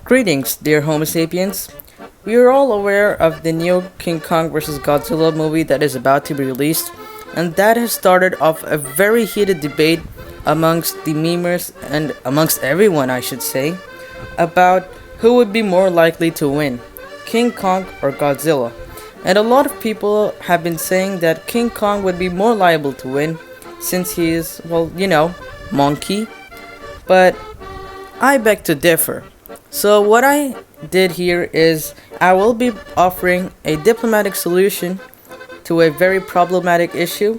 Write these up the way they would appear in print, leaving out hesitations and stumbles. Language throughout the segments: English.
Greetings, dear Homo sapiens. We are all aware of the new King Kong vs. Godzilla movie that is about to be released, and that has started off a very heated debate amongst the memers and amongst everyone, I should say, about who would be more likely to win, King Kong or Godzilla. And a lot of people have been saying that King Kong would be more liable to win since he is, well, monkey. But I beg to differ. So, what I did here is I will be offering a diplomatic solution to a very problematic issue.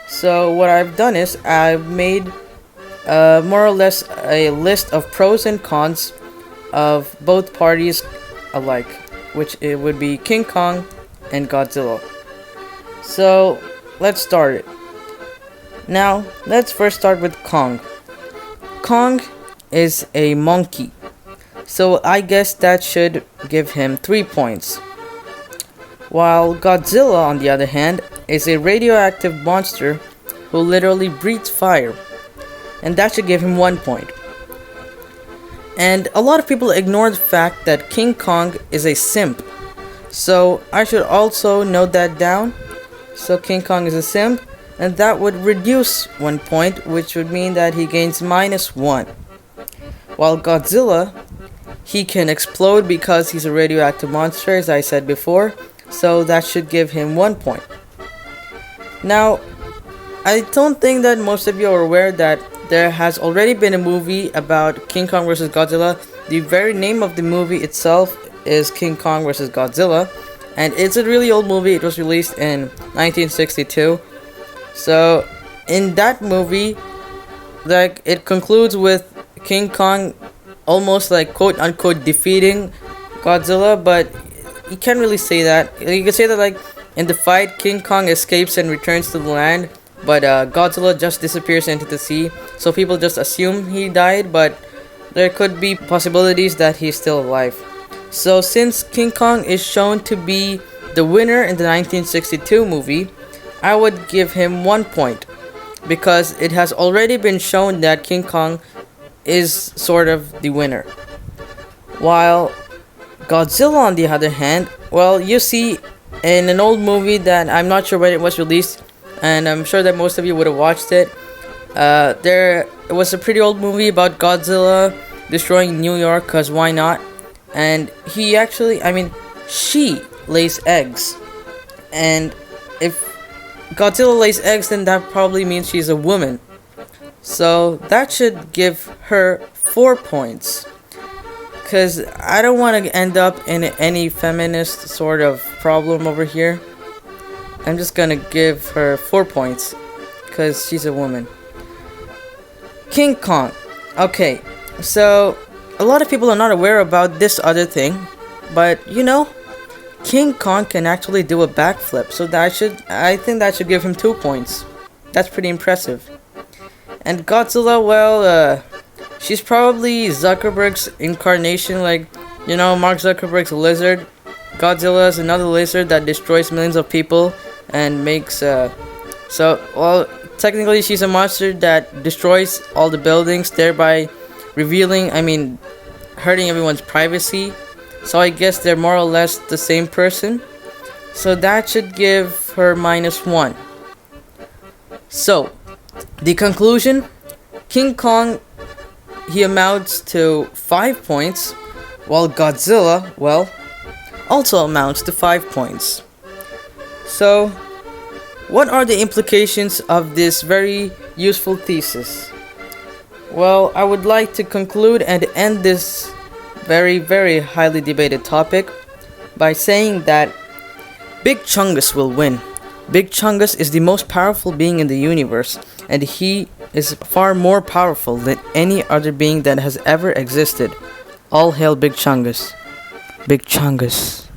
So, what I've done is I've made more or less a list of pros and cons of both parties alike, which it would be King Kong and Godzilla. So, let's start it. Now, let's first start with Kong. Kong is a monkey. So I guess that should give him 3 points. While Godzilla, on the other hand, is a radioactive monster who literally breathes fire. And that should give him 1 point. And a lot of people ignore the fact that King Kong is a simp. So I should also note that down. So King Kong is a simp, and that would reduce 1 point, which would mean that he gains -1. While Godzilla, he can explode because he's a radioactive monster, as I said before, so that should give him 1 point. Now, I don't think that most of you are aware that there has already been a movie about King Kong vs. Godzilla. The very name of the movie itself is King Kong vs. Godzilla, and it's a really old movie. It was released in 1962. So, in that movie, it concludes with King Kong almost quote unquote defeating Godzilla, but you can't really say that. You can say that in the fight, King Kong escapes and returns to the land, but Godzilla just disappears into the sea. So people just assume he died, but there could be possibilities that he's still alive. So since King Kong is shown to be the winner in the 1962 movie, I would give him 1 point because it has already been shown that King Kong is sort of the winner. While Godzilla, on the other hand, well, you see, in an old movie that I'm not sure when it was released, and I'm sure that most of you would have watched it. It was a pretty old movie about Godzilla destroying New York, cause why not? And she lays eggs, and if Godzilla lays eggs, then that probably means she's a woman. So that should give her 4 points. Because I don't want to end up in any feminist sort of problem over here. I'm just gonna give her 4 points. Because she's a woman. King Kong. Okay, so a lot of people are not aware about this other thing. But King Kong can actually do a backflip. So I think that should give him 2 points. That's pretty impressive. And Godzilla, well, she's probably Zuckerberg's incarnation, Mark Zuckerberg's lizard. Godzilla is another lizard that destroys millions of people and makes, technically she's a monster that destroys all the buildings, thereby hurting everyone's privacy. So I guess they're more or less the same person. So that should give her -1. So, the conclusion, King Kong, he amounts to 5 points, while Godzilla, well, also amounts to 5 points. So, what are the implications of this very useful thesis? Well, I would like to conclude and end this very, very highly debated topic by saying that Big Chungus will win. Big Chungus is the most powerful being in the universe, and he is far more powerful than any other being that has ever existed. All hail Big Chungus. Big Chungus.